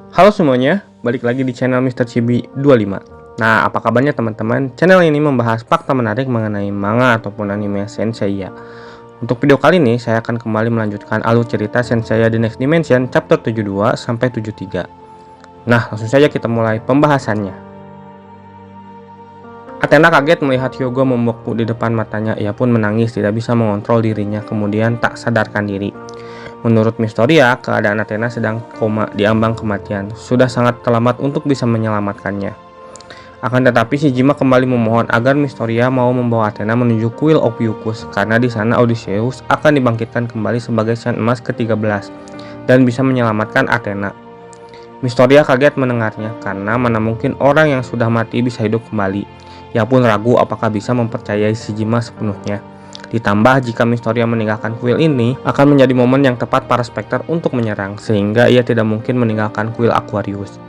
Halo semuanya, balik lagi di channel Mr. Chibi 25. Nah, apa kabarnya teman-teman? Channel ini membahas fakta menarik mengenai manga ataupun anime Senseiya. Untuk video kali ini, saya akan kembali melanjutkan alur cerita Senseiya The Next Dimension chapter 72 sampai 73. Nah, langsung saja kita mulai pembahasannya. Athena kaget melihat Hyogo membeku di depan matanya. Ia pun menangis, tidak bisa mengontrol dirinya, kemudian tak sadarkan diri. Menurut Mystoria, keadaan Athena sedang koma di ambang kematian. Sudah sangat terlambat untuk bisa menyelamatkannya. Akan tetapi Shijima kembali memohon agar Mystoria mau membawa Athena menuju kuil Ophiuchus, karena di sana Odysseus akan dibangkitkan kembali sebagai Saint Emas ke-13 dan bisa menyelamatkan Athena. Mystoria kaget mendengarnya, karena mana mungkin orang yang sudah mati bisa hidup kembali. Ia pun ragu apakah bisa mempercayai Shijima sepenuhnya. Ditambah jika Mystoria meninggalkan kuil ini, akan menjadi momen yang tepat para Spectre untuk menyerang, sehingga ia tidak mungkin meninggalkan kuil Aquarius.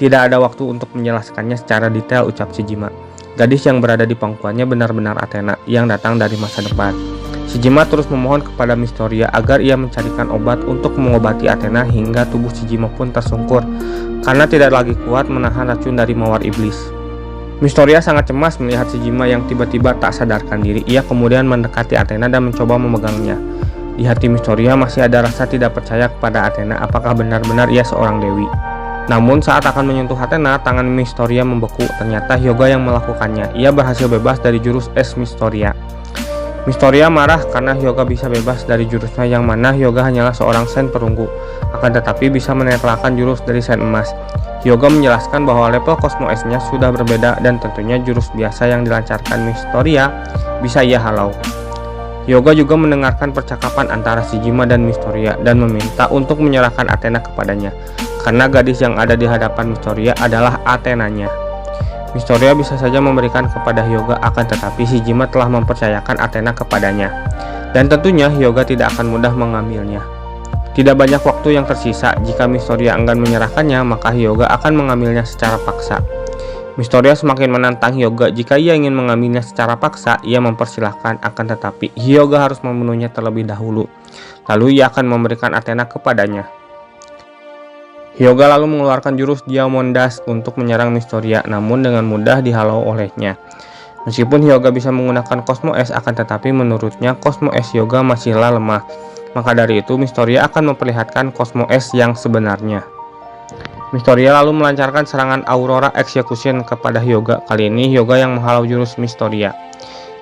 Tidak ada waktu untuk menjelaskannya secara detail, ucap Shijima. Gadis yang berada di pangkuannya benar-benar Athena yang datang dari masa depan. Shijima terus memohon kepada Mystoria agar ia mencarikan obat untuk mengobati Athena hingga tubuh Shijima pun tersungkur, karena tidak lagi kuat menahan racun dari mawar iblis. Mystoria sangat cemas melihat Shijima yang tiba-tiba tak sadarkan diri. Ia kemudian mendekati Athena dan mencoba memegangnya. Di hati Mystoria masih ada rasa tidak percaya kepada Athena apakah benar-benar ia seorang dewi. Namun saat akan menyentuh Athena, tangan Mystoria membeku. Ternyata Hyoga yang melakukannya. Ia berhasil bebas dari jurus es Mystoria. Mystoria marah karena Hyoga bisa bebas dari jurusnya, yang mana Hyoga hanyalah seorang Saint perunggu, akan tetapi bisa menetralkan jurus dari Saint Emas. Hyoga menjelaskan bahwa level Cosmo S-nya sudah berbeda dan tentunya jurus biasa yang dilancarkan Mystoria bisa ia halau. Hyoga juga mendengarkan percakapan antara Shijima dan Mystoria dan meminta untuk menyerahkan Athena kepadanya, karena gadis yang ada di hadapan Mystoria adalah Athenanya. Mystoria bisa saja memberikan kepada Hyoga, akan tetapi Shijima telah mempercayakan Athena kepadanya, dan tentunya Hyoga tidak akan mudah mengambilnya. Tidak banyak waktu yang tersisa. Jika Mystoria enggan menyerahkannya, maka Hyoga akan mengambilnya secara paksa. Mystoria semakin menantang Hyoga. Jika ia ingin mengambilnya secara paksa, ia mempersilahkan, akan tetapi Hyoga harus membunuhnya terlebih dahulu. Lalu ia akan memberikan Athena kepadanya. Hyoga lalu mengeluarkan jurus Diamondas untuk menyerang Mystoria, namun dengan mudah dihalau olehnya. Meskipun Hyoga bisa menggunakan Cosmo S, akan tetapi menurutnya Cosmo S Hyoga masihlah lemah. Maka dari itu Mystoria akan memperlihatkan Cosmo S yang sebenarnya. Mystoria lalu melancarkan serangan Aurora Execution kepada Hyoga. Kali ini Hyoga yang menghalau jurus Mystoria.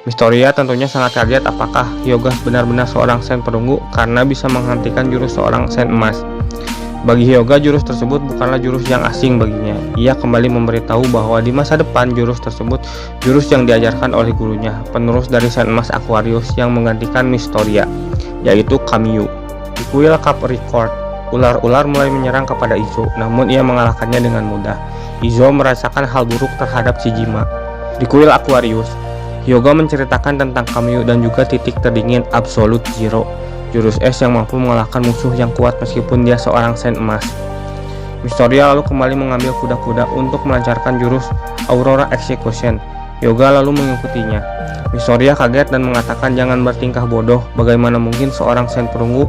Mystoria tentunya sangat kaget apakah Hyoga benar-benar seorang Saint perunggu karena bisa menghentikan jurus seorang Saint Emas. Bagi Hyoga, jurus tersebut bukanlah jurus yang asing baginya. Ia kembali memberitahu bahwa di masa depan jurus tersebut jurus yang diajarkan oleh gurunya, penerus dari Saint Emas Aquarius yang menggantikan Mystoria, yaitu Kamiyu. Di kuil Capricorn, ular-ular mulai menyerang kepada Izo, namun ia mengalahkannya dengan mudah. Izo merasakan hal buruk terhadap Shijima. Di kuil Aquarius, Hyoga menceritakan tentang Kamiyu dan juga titik terdingin Absolute Zero, jurus es yang mampu mengalahkan musuh yang kuat meskipun dia seorang Saint Emas. Mystoria lalu kembali mengambil kuda-kuda untuk melancarkan jurus Aurora Execution. Hyoga lalu mengikutinya. Mystoria kaget dan mengatakan jangan bertingkah bodoh, bagaimana mungkin seorang Saint perunggu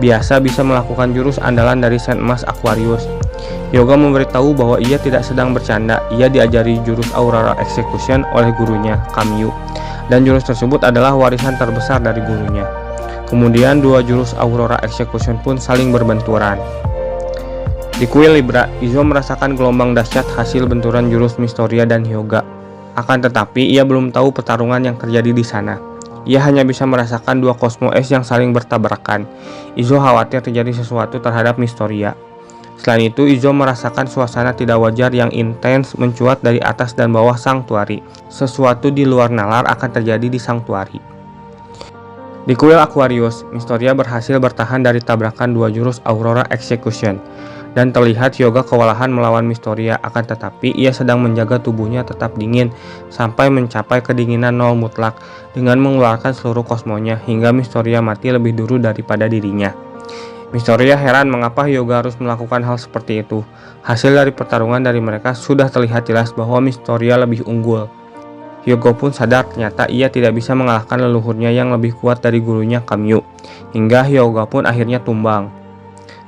biasa bisa melakukan jurus andalan dari Saint Emas Aquarius. Hyoga memberitahu bahwa ia tidak sedang bercanda. Ia diajari jurus Aurora Execution oleh gurunya, Kamiyu, dan jurus tersebut adalah warisan terbesar dari gurunya. Kemudian dua jurus Aurora Execution pun saling berbenturan. Di kuil Libra, Izo merasakan gelombang dahsyat hasil benturan jurus Mystoria dan Hyoga. Akan tetapi ia belum tahu pertarungan yang terjadi di sana. Ia hanya bisa merasakan dua Cosmo S yang saling bertabrakan. Izo khawatir terjadi sesuatu terhadap Mystoria. Selain itu, Izo merasakan suasana tidak wajar yang intens mencuat dari atas dan bawah sanktuari. Sesuatu di luar nalar akan terjadi di sanktuari. Di kuil Aquarius, Mystoria berhasil bertahan dari tabrakan dua jurus Aurora Execution, dan terlihat Hyoga kewalahan melawan Mystoria, akan tetapi ia sedang menjaga tubuhnya tetap dingin sampai mencapai kedinginan nol mutlak dengan mengeluarkan seluruh kosmonya hingga Mystoria mati lebih dulu daripada dirinya. Mystoria heran mengapa Hyoga harus melakukan hal seperti itu. Hasil dari pertarungan dari mereka sudah terlihat jelas bahwa Mystoria lebih unggul. Hyoga pun sadar ternyata ia tidak bisa mengalahkan leluhurnya yang lebih kuat dari gurunya Kamiyu, hingga Hyoga pun akhirnya tumbang.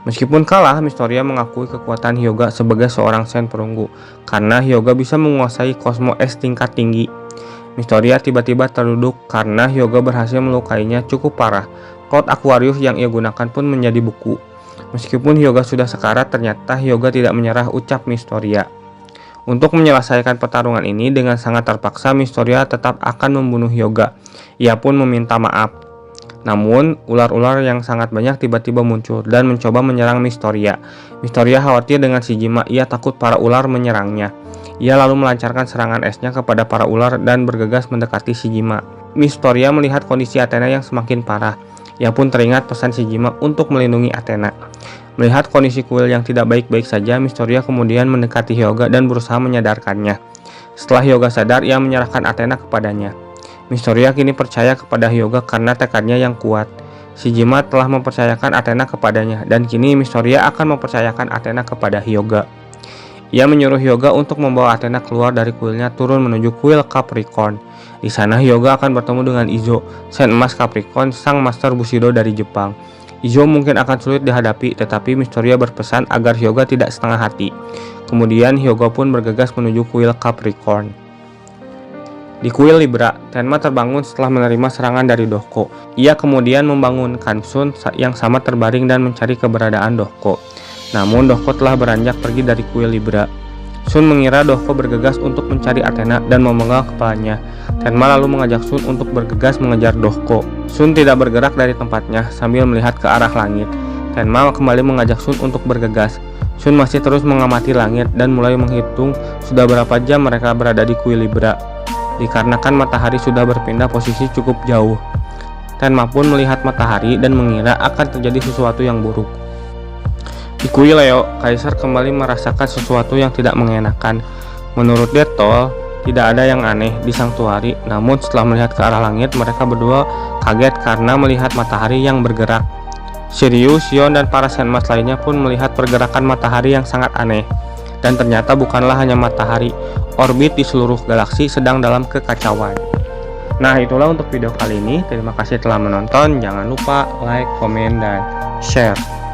Meskipun kalah, Mystoria mengakui kekuatan Hyuga sebagai seorang Sen perunggu karena Hyuga bisa menguasai Cosmo S tingkat tinggi. Mystoria tiba-tiba terduduk karena Hyuga berhasil melukainya cukup parah. Cloud Aquarius yang ia gunakan pun menjadi beku. Meskipun Hyuga sudah sekarat, ternyata Hyuga tidak menyerah, ucap Mystoria. Untuk menyelesaikan pertarungan ini dengan sangat terpaksa, Mystoria tetap akan membunuh Hyuga. Ia pun meminta maaf. Namun, ular-ular yang sangat banyak tiba-tiba muncul dan mencoba menyerang Mystoria. Mystoria khawatir dengan Shijima, ia takut para ular menyerangnya. Ia lalu melancarkan serangan esnya kepada para ular dan bergegas mendekati Shijima. Mystoria melihat kondisi Athena yang semakin parah. Ia pun teringat pesan Shijima untuk melindungi Athena. Melihat kondisi kuil yang tidak baik-baik saja, Mystoria kemudian mendekati Hyuga dan berusaha menyadarkannya. Setelah Hyuga sadar, ia menyerahkan Athena kepadanya. Mystoria kini percaya kepada Hyuga karena tekadnya yang kuat. Shijima telah mempercayakan Athena kepadanya dan kini Mystoria akan mempercayakan Athena kepada Hyuga. Ia menyuruh Hyuga untuk membawa Athena keluar dari kuilnya turun menuju kuil Capricorn. Di sana Hyuga akan bertemu dengan Izo, Sen emas Capricorn, sang master Bushido dari Jepang. Izo mungkin akan sulit dihadapi, tetapi Mystoria berpesan agar Hyuga tidak setengah hati. Kemudian Hyuga pun bergegas menuju kuil Capricorn. Di kuil Libra, Tenma terbangun setelah menerima serangan dari Dohko. Ia kemudian membangunkan Sun yang sama terbaring dan mencari keberadaan Dohko. Namun Dohko telah beranjak pergi dari kuil Libra. Sun mengira Dohko bergegas untuk mencari Athena dan memenggal kepalanya. Tenma lalu mengajak Sun untuk bergegas mengejar Dohko. Sun tidak bergerak dari tempatnya sambil melihat ke arah langit. Tenma kembali mengajak Sun untuk bergegas. Sun masih terus mengamati langit dan mulai menghitung sudah berapa jam mereka berada di kuil Libra. Dikarenakan matahari sudah berpindah posisi cukup jauh. Tenma pun melihat matahari dan mengira akan terjadi sesuatu yang buruk. Di kuil Leo, Kaisar kembali merasakan sesuatu yang tidak mengenakan. Menurut Detol, tidak ada yang aneh di Sanctuary, namun setelah melihat ke arah langit, mereka berdua kaget karena melihat matahari yang bergerak. Shiryu, Xion, dan para senmas lainnya pun melihat pergerakan matahari yang sangat aneh. Dan ternyata bukanlah hanya matahari, orbit di seluruh galaksi sedang dalam kekacauan. Nah, itulah untuk video kali ini. Terima kasih telah menonton. Jangan lupa like, komen, dan share.